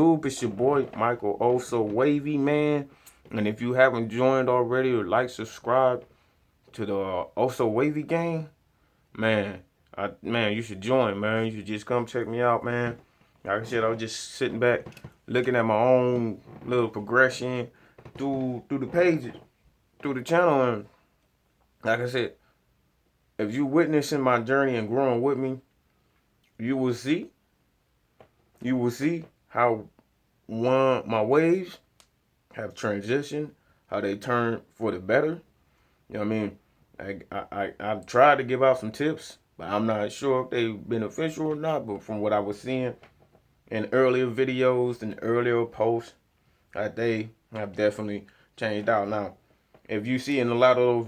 It's your boy Michael Also Wavy, man. And if you haven't joined already or subscribe to the Also Wavy gang, man, you should join, man. You should just come check me out, man. Like I said, I was just sitting back, looking at my own little progression through the pages, through the channel, and like I said, if you witnessing my journey and growing with me, you will see, how my waves have transitioned, how they turn for the better. You know what I mean? I've tried to give out some tips, but I'm not sure if they beneficial or not. But from what I was seeing in earlier videos and earlier posts, they have definitely changed out. Now, if you see in a lot of those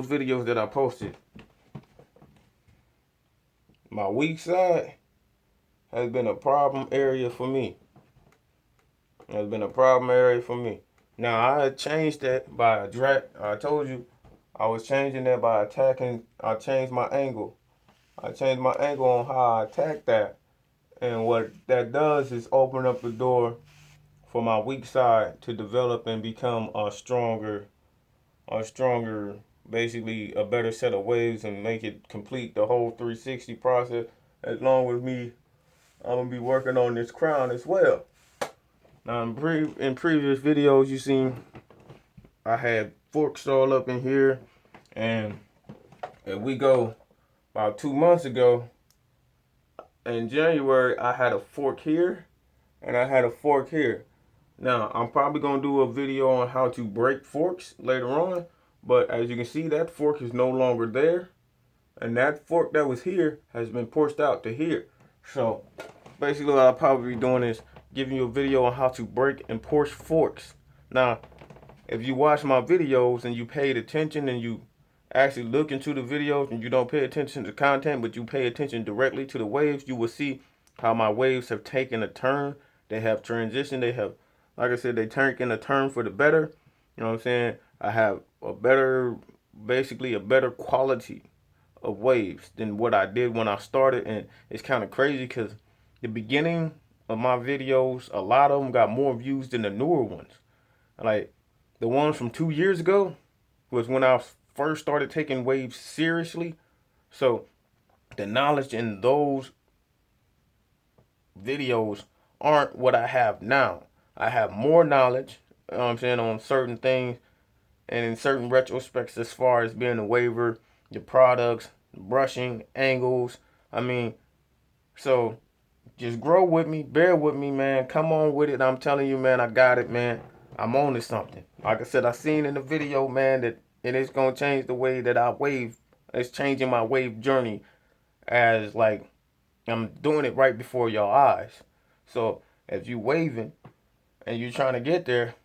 videos that I posted, my weak side has been a problem area for me. Has been a problem area for me. Now I had changed that by I told you I was changing that by attacking. I changed my angle. I changed my angle on how I attack that, and what that does is open up the door for my weak side to develop and become a stronger, basically a better set of waves and make it complete the whole 360 process. As long with me, I'm gonna be working on this crown as well. Now, in previous videos, you seen I had forks all up in here, and if we go about 2 months ago, in January, I had a fork here, and I had a fork here. Now, I'm probably going to do a video on how to break forks later on, but as you can see, that fork is no longer there, and that fork that was here has been pushed out to here. So, basically what I'll probably be doing is giving you a video on how to break and push forks. Now, if you watch my videos and you paid attention and you actually look into the videos and you don't pay attention to content, but you pay attention directly to the waves, you will see how my waves have taken a turn. They have transitioned. They have, like I said, they taken a turn for the better. You know what I'm saying? I have basically a better quality of waves than what I did when I started. And it's kind of crazy because the beginning of my videos, a lot of them got more views than the newer ones. Like the ones from 2 years ago was when I first started taking waves seriously. So the knowledge in those videos aren't what I have now. I have more knowledge, you know what I'm saying, on certain things and in certain retrospects as far as being a waver, the products, brushing, angles. I mean, so just grow with me, bear with me, man. Come on with it. I'm telling you, man, I got it, man. I'm on to something. Like I said, I seen in the video, man, that it is gonna change the way that I wave. It's changing my wave journey as like I'm doing it right before your eyes. So if you waving and you're trying to get there,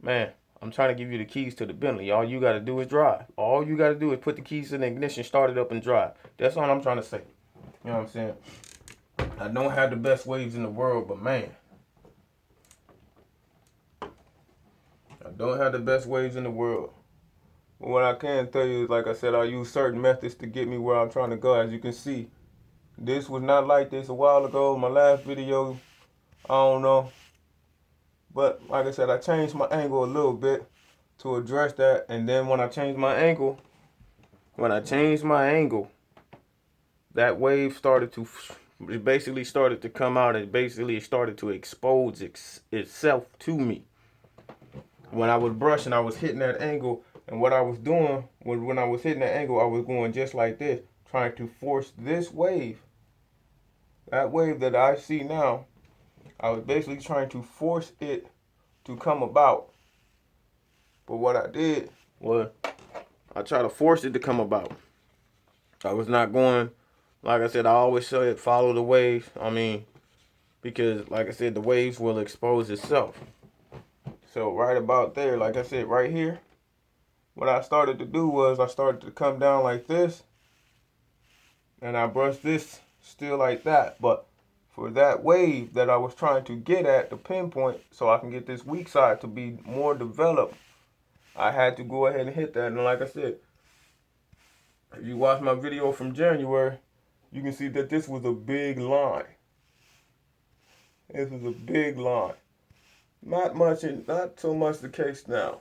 man, I'm trying to give you the keys to the Bentley. All you gotta do is drive. All you gotta do is put the keys in the ignition, start it up, and drive. That's all I'm trying to say. You know what I'm saying? I don't have the best waves in the world, but man, I don't have the best waves in the world. But what I can tell you is, like I said, I use certain methods to get me where I'm trying to go. As you can see, this was not like this a while ago. My last video, I don't know. But like I said, I changed my angle a little bit to address that. And then when I changed my angle, that wave started to, it basically started to come out. It basically started to expose itself to me. When I was brushing, I was hitting that angle. And what I was doing was when I was hitting that angle, I was going just like this, trying to force this wave. That wave that I see now, I was basically trying to force it to come about. But what I did was I tried to force it to come about. I was not going, like I said, I always say it, follow the waves. I mean, because like I said, the waves will expose itself. So right about there, like I said, right here, what I started to do was I started to come down like this, and I brushed this still like that. But for that wave that I was trying to get at, the pinpoint, so I can get this weak side to be more developed, I had to go ahead and hit that. And like I said, if you watch my video from January, you can see that this was a big line. This was a big line. Not so much the case now.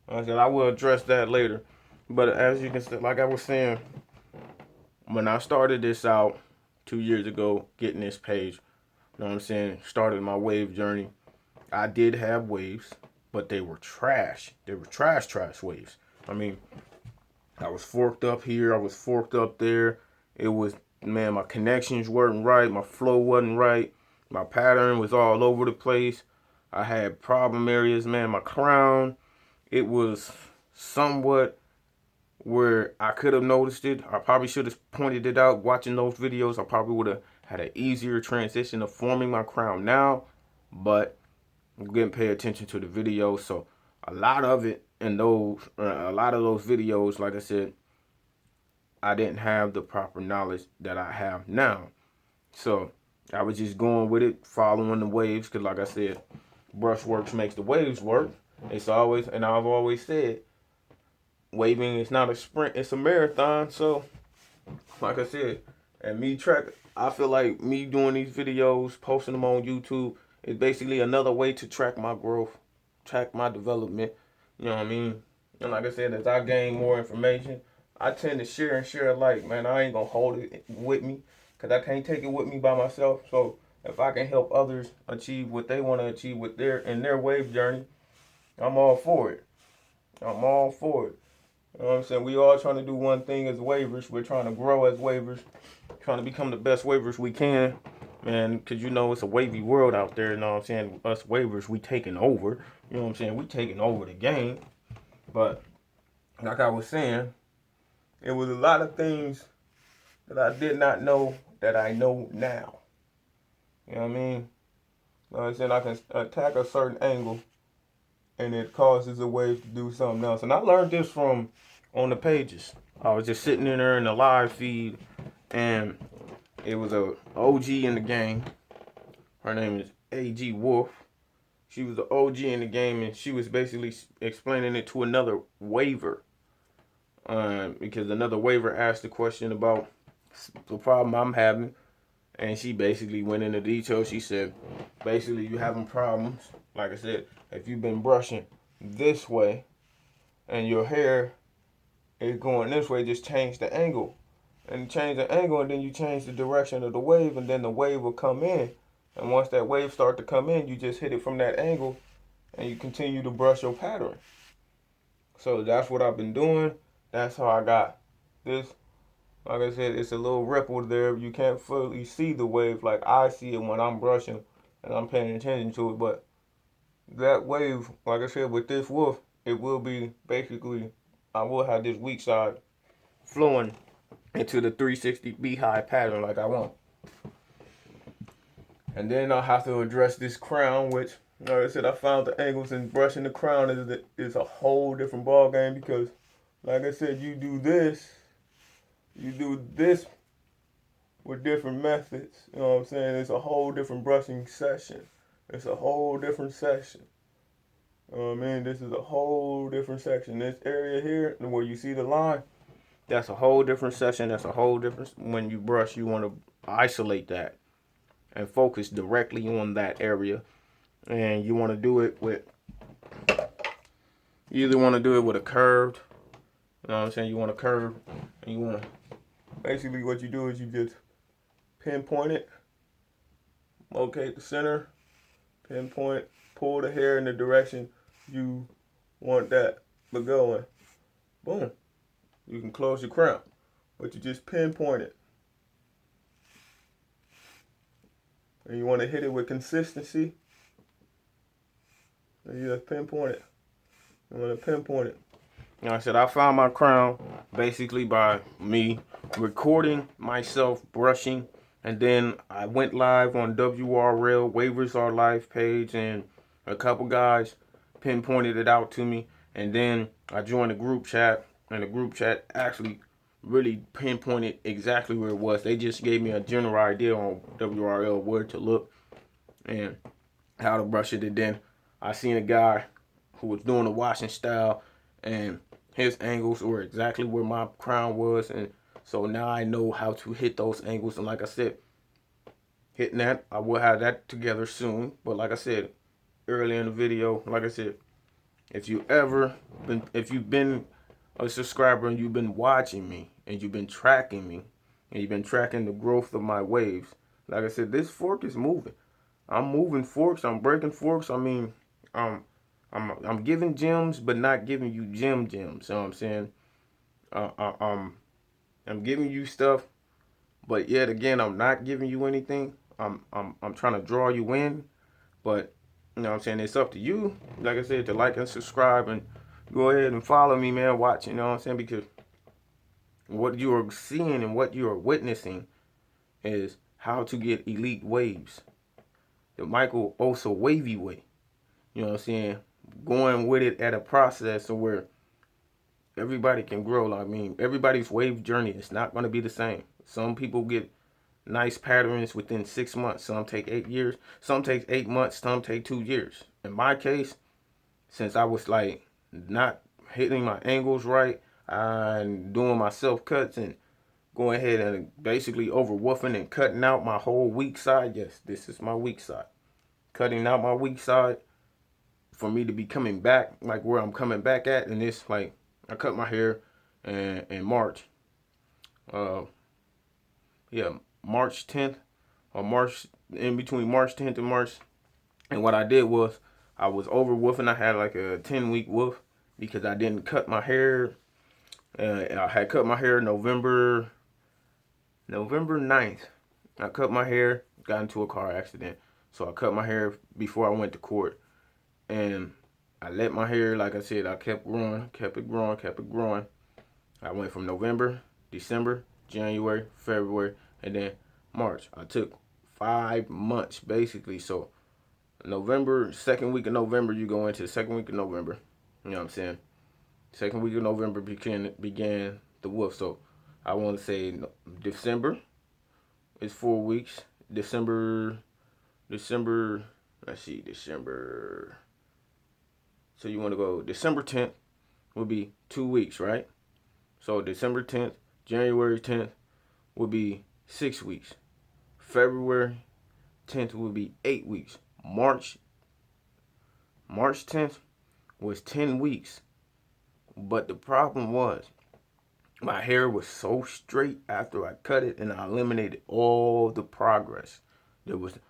Like I said, I will address that later. But as you can see, like I was saying, when I started this out 2 years ago, getting this page, you know what I'm saying, started my wave journey, I did have waves, but they were trash. They were trash waves. I mean, I was forked up here, I was forked up there. It was, man, my connections weren't right, my flow wasn't right, my pattern was all over the place. I had problem areas, man, my crown, it was somewhat where I could have noticed it. I probably should have pointed it out watching those videos. I probably would have had an easier transition of forming my crown now, but I didn't pay attention to the video. So a lot of it in those, a lot of those videos, like I said, I didn't have the proper knowledge that I have now. So I was just going with it, following the waves, because like I said, brushworks makes the waves work. It's always, and I've always said, waving is not a sprint, it's a marathon. So, like I said, and I feel like me doing these videos, posting them on YouTube, is basically another way to track my growth, track my development. You know what I mean? And like I said, as I gain more information, I tend to share alike, man. I ain't gonna hold it with me, because I can't take it with me by myself. So, if I can help others achieve what they want to achieve with their wave journey, I'm all for it. I'm all for it. You know what I'm saying? We all trying to do one thing as waivers. We're trying to grow as waivers, trying to become the best waivers we can. Man, because you know it's a wavy world out there. You know what I'm saying? Us waivers, we taking over. You know what I'm saying? We taking over the game. But like I was saying, it was a lot of things that I did not know that I know now. You know what I mean? Like I said, I can attack a certain angle and it causes a wave to do something else. And I learned this from on the pages. I was just sitting in there in the live feed, and it was a OG in the game. Her name is AG Wolf. She was the OG in the game, and she was basically explaining it to another waiver. Because another waiver asked a question about the problem I'm having, and she basically went into detail. She said, basically, you having problems. Like I said, if you've been brushing this way, and your hair is going this way, just change the angle. And change the angle, and then you change the direction of the wave, and then the wave will come in. And once that wave start to come in, you just hit it from that angle, and you continue to brush your pattern. So that's what I've been doing. That's how I got this. Like I said, it's a little ripple there. You can't fully see the wave like I see it when I'm brushing and I'm paying attention to it. But that wave, like I said, with this wolf, it will be basically, I will have this weak side flowing into the 360 beehive pattern like I want. And then I'll have to address this crown, which, like I said, I found the angles, and brushing the crown is a whole different ball game, because, like I said, you do this with different methods. You know what I'm saying? It's a whole different brushing session. It's a whole different section. You know what I mean? This is a whole different section. This area here, where you see the line, that's a whole different section. That's a whole different. When you brush, you want to isolate that and focus directly on that area. And you want to do it with, you either want to do it with a curved, you know what I'm saying? You want a curve, and you want to, basically what you do is you just pinpoint it, locate the center, pinpoint, pull the hair in the direction you want that to go in. Boom. You can close your crown, but you just pinpoint it. And you want to hit it with consistency. And you just pinpoint it. You want to pinpoint it. Like I said, I found my crown basically by me recording myself brushing, and then I went live on WRL Waivers Are Life page, and a couple guys pinpointed it out to me, and then I joined a group chat, and the group chat actually really pinpointed exactly where it was. They just gave me a general idea on WRL where to look and how to brush it, and then I seen a guy who was doing the washing style, and his angles were exactly where my crown was, and so now I know how to hit those angles. And like I said, hitting that. I will have that together soon. But like I said earlier in the video, like I said, if you've been a subscriber and you've been watching me and you've been tracking me and you've been tracking the growth of my waves, like I said, this fork is moving. I'm moving forks. I'm breaking forks. I mean, I'm giving gems, but not giving you gems. You know what I'm saying? Uh, uh, um, I'm giving you stuff, but yet again, I'm not giving you anything. I'm trying to draw you in, but you know what I'm saying, it's up to you. Like I said, to like and subscribe and go ahead and follow me, man. Watch, you know what I'm saying, because what you are seeing and what you are witnessing is how to get elite waves, the Michael Osa wavy way. You know what I'm saying? Going with it at a process where everybody can grow. I mean, everybody's wave journey is not going to be the same. Some people get nice patterns within 6 months. Some take 8 years. Some take 8 months. Some take 2 years. In my case, since I was like not hitting my angles right and doing my self cuts and going ahead and basically overwoofing and cutting out my whole weak side. Yes, this is my weak side. Cutting out my weak side for me to be coming back like where I'm coming back at. And it's like I cut my hair in March. Uh, yeah, March 10th or March, in between March 10th and March. And what I did was I was over woofing. I had like a 10-week woof because I didn't cut my hair. I had cut my hair November 9th. I cut my hair, got into a car accident. So I cut my hair before I went to court. And I let my hair, like I said, I kept growing, kept it growing, kept it growing. I went from November, December, January, February, and then March. I took 5 months basically. So November, second week of November, you go into the second week of November. You know what I'm saying? Second week of November began the wolf. So I want to say December is 4 weeks. December, let's see, December. So you want to go December 10th will be 2 weeks, right? So December 10th, January 10th will be 6 weeks. February 10th will be 8 weeks. March 10th was 10 weeks. But the problem was my hair was so straight after I cut it and I eliminated all the progress.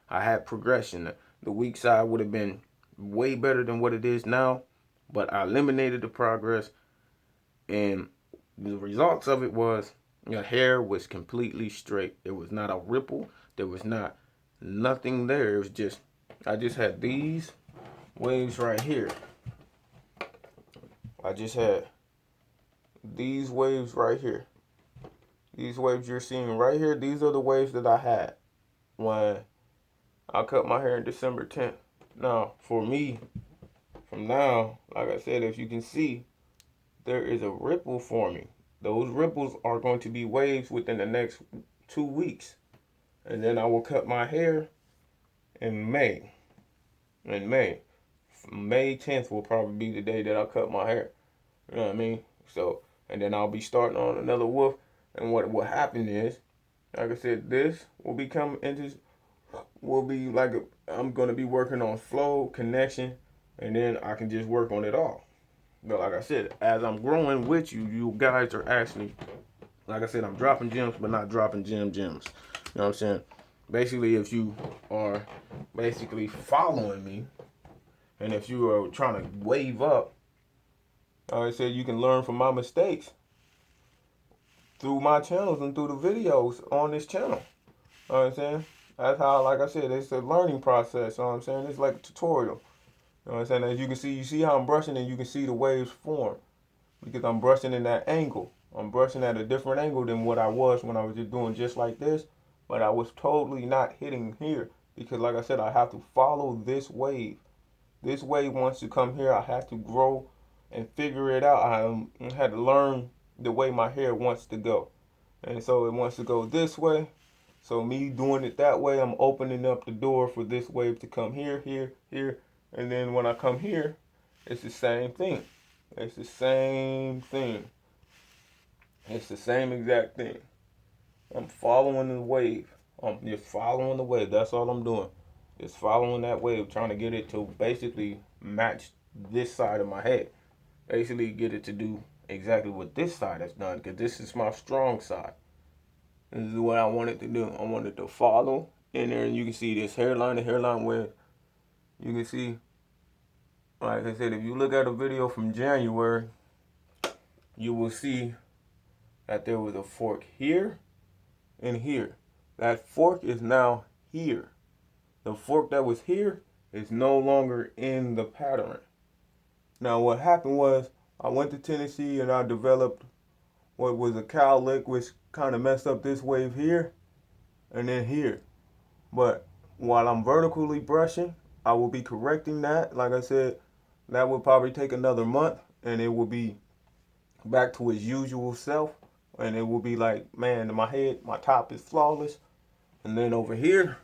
I had progression. The weak side would have been way better than what it is now, but I eliminated the progress, and the results of it was your hair was completely straight. There was not a ripple. There was nothing there. It was just, I just had these waves right here. I just had these waves right here. These waves you're seeing right here, these are the waves that I had when I cut my hair on December 10th. Now, for me, from now, like I said, if you can see, there is a ripple forming. Those ripples are going to be waves within the next 2 weeks. And then I will cut my hair in May. In May. May 10th will probably be the day that I cut my hair. You know what I mean? So, and then I'll be starting on another wolf. And what will happen is, like I said, this will become into, will be like, I'm going to be working on flow, connection, and then I can just work on it all. But like I said, as I'm growing with you, you guys are actually, like I said, I'm dropping gems, but not dropping gems. You know what I'm saying? Basically, if you are basically following me, and if you are trying to wave up, like I said, you can learn from my mistakes through my channels and through the videos on this channel. You know what I'm saying? That's how, like I said, it's a learning process. You know what I'm saying? It's like a tutorial. You know what I'm saying? As you see how I'm brushing and you can see the waves form. Because I'm brushing in that angle. I'm brushing at a different angle than what I was when I was just doing just like this. But I was totally not hitting here. Because like I said, I have to follow this wave. This wave wants to come here. I have to grow and figure it out. I had to learn the way my hair wants to go. And so it wants to go this way. So me doing it that way, I'm opening up the door for this wave to come here, here, here. And then when I come here, it's the same thing. It's the same thing. It's the same exact thing. I'm following the wave. Just following the wave. That's all I'm doing. Just following that wave, trying to get it to basically match this side of my head. Basically get it to do exactly what this side has done, because this is my strong side. This is what I wanted to do. I wanted to follow in there, and you can see this hairline, the hairline wave. You can see, like I said, if you look at a video from January, you will see that there was a fork here and here. That fork is now here. The fork that was here is no longer in the pattern. Now what happened was I went to Tennessee and I developed what was a cowlick, which kind of messed up this wave here and then here. But while I'm vertically brushing, I will be correcting that. Like I said, that will probably take another month and it will be back to its usual self. And it will be like, man, in my head, my top is flawless. And then over here,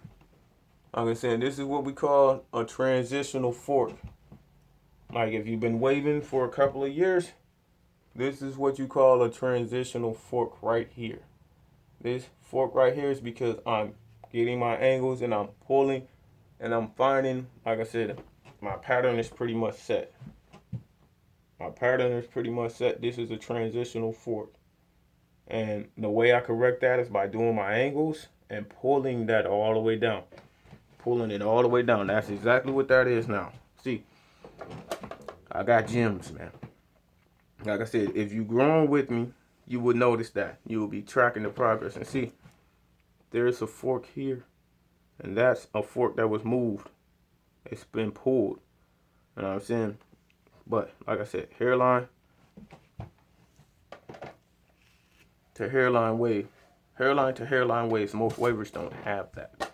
like I said, this is what we call a transitional fork. Like if you've been waving for a couple of years, this is what you call a transitional fork right here. This fork right here is because I'm getting my angles and I'm pulling and I'm finding, like I said, my pattern is pretty much set. My pattern is pretty much set. This is a transitional fork. And the way I correct that is by doing my angles and pulling that all the way down. Pulling it all the way down. That's exactly what that is now. See, I got gems, man. Like I said, if you grown with me, you would notice that. You will be tracking the progress. And see, there's a fork here. And that's a fork that was moved. It's been pulled. You know what I'm saying? But, like I said, hairline to hairline wave. Hairline to hairline waves. Most wavers don't have that.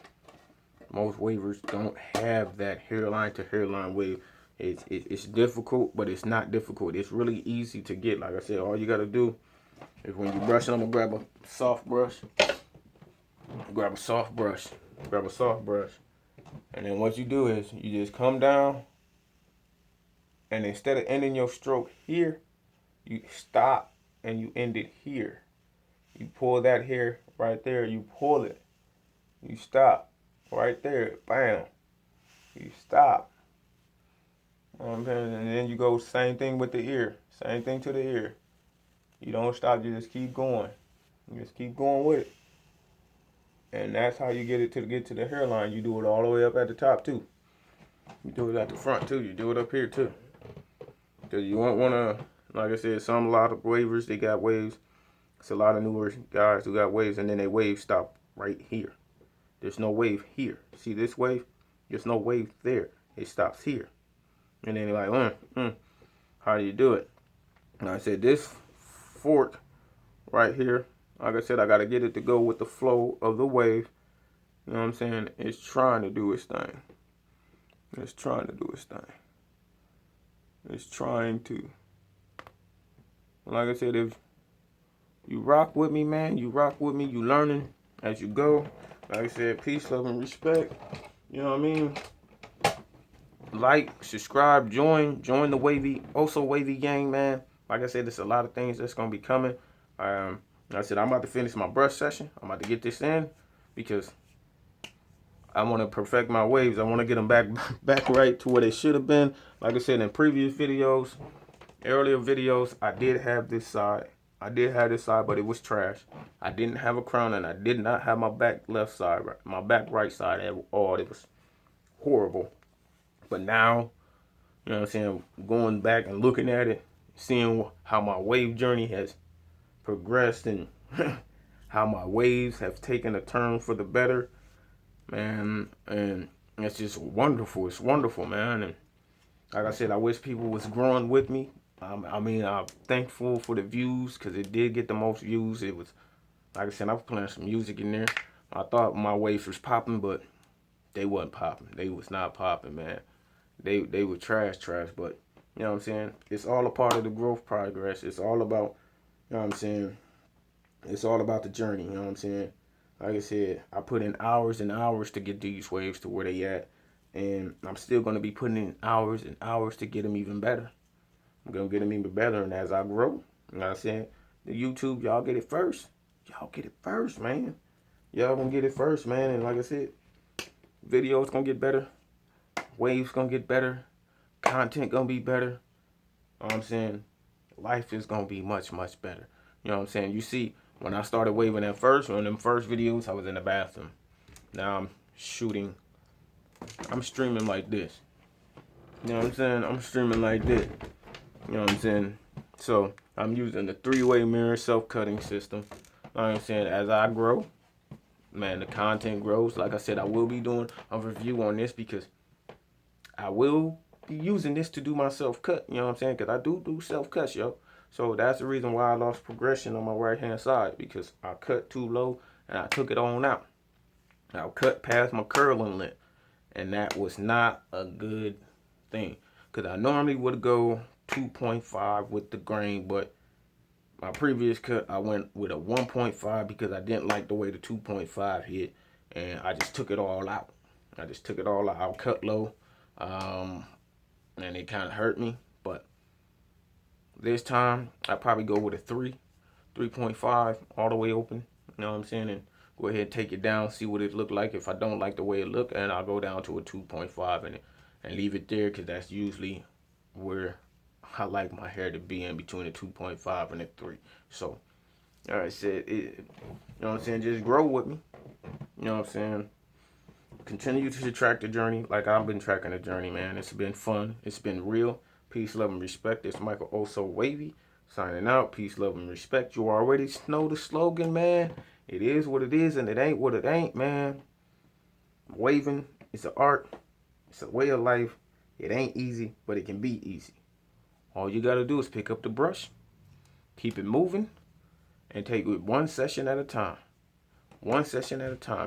Most wavers don't have that hairline to hairline wave. It's difficult, but it's not difficult. It's really easy to get. Like I said, all you got to do is when you're brushing, I'm going to grab a soft brush. Grab a soft brush. Grab a soft brush. And then what you do is you just come down. And instead of ending your stroke here, you stop and you end it here. You pull that hair right there. You pull it. You stop right there. Bam. You stop. And then you go same thing with the ear. Same thing to the ear. You don't stop. You just keep going. You just keep going with it. And that's how you get to the hairline. You do it all the way up at the top too. You do it at the front too. You do it up here too. Because you won't want to, like I said, a lot of wavers, they got waves. It's a lot of newer guys who got waves, and then they wave stop right here. There's no wave here. See this wave? There's no wave there. It stops here. And then they're like, how do you do it? And I said, this fork right here, like I said, I got to get it to go with the flow of the wave. You know what I'm saying? It's trying to do its thing. It's trying to do its thing. It's trying to. Like I said, if you rock with me, man, you rock with me, you learning as you go. Like I said, peace, love, and respect. You know what I mean? Like, subscribe, join the wavy, also wavy gang, man. Like I said, there's a lot of things that's gonna be coming. Like I said, I'm about to finish my brush session. I'm about to get this in because I want to perfect my waves. I want to get them back right to where they should have been. Like I said in previous videos, earlier videos, I did have this side. But it was trash. I didn't have a crown, and I did not have my back left side, my back right side at all. It was horrible. But now, you know what I'm saying, going back and looking at it, seeing how my wave journey has progressed and how my waves have taken a turn for the better, man, and it's just wonderful. It's wonderful, man. And like I said, I wish people was growing with me. I'm thankful for the views because it did get the most views. It was, like I said, I was playing some music in there. I thought my waves was popping, but they wasn't popping. They was not popping, man. They were trash, but you know what I'm saying? It's all a part of the growth progress. It's all about, you know what I'm saying? It's all about the journey, you know what I'm saying? Like I said, I put in hours and hours to get these waves to where they at. And I'm still going to be putting in hours and hours to get them even better. I'm going to get them even better. And as I grow, you know what I'm saying? The YouTube, y'all get it first. Y'all get it first, man. y'all gonna get it first, man. And like I said, videos gonna get better, waves gonna get better, content gonna be better. You know what I'm saying? Life is gonna be much, much better. You know what I'm saying? You see, when I started waving at first, on them first videos, I was in the bathroom. Now I'm shooting, I'm streaming like this. You know what I'm saying? I'm streaming like this. You know what I'm saying? So I'm using the 3-way mirror self-cutting system. You know what I'm saying? As I grow, man, the content grows. Like I said, I will be doing a review on this because I will be using this to do my self-cut. You know what I'm saying? Because I do self-cuts, yo. So that's the reason why I lost progression on my right-hand side, because I cut too low and I took it on out. I cut past my curling length, and that was not a good thing, because I normally would go 2.5 with the grain, but my previous cut I went with a 1.5 because I didn't like the way the 2.5 hit, and I just took it all out. I cut low, and it kind of hurt me. But this time I probably go with a 3.5 all the way open. You know what I'm saying? And go ahead and take it down, see what it look like. If I don't like the way it look, and I'll go down to a 2.5 and leave it there, because that's usually where I like my hair to be, in between a 2.5 and a 3. So, all right, said it. You know what I'm saying? Just grow with me. You know what I'm saying? Continue to track the journey like I've been tracking the journey, man. It's been fun. It's been real. Peace, love, and respect. It's Michael Also Wavy signing out. Peace, love, and respect. You already know the slogan, man. It is what it is, and it ain't what it ain't, man. Waving, it's an art. It's a way of life. It ain't easy, but it can be easy. All you gotta do is pick up the brush, keep it moving, and take it one session at a time. One session at a time.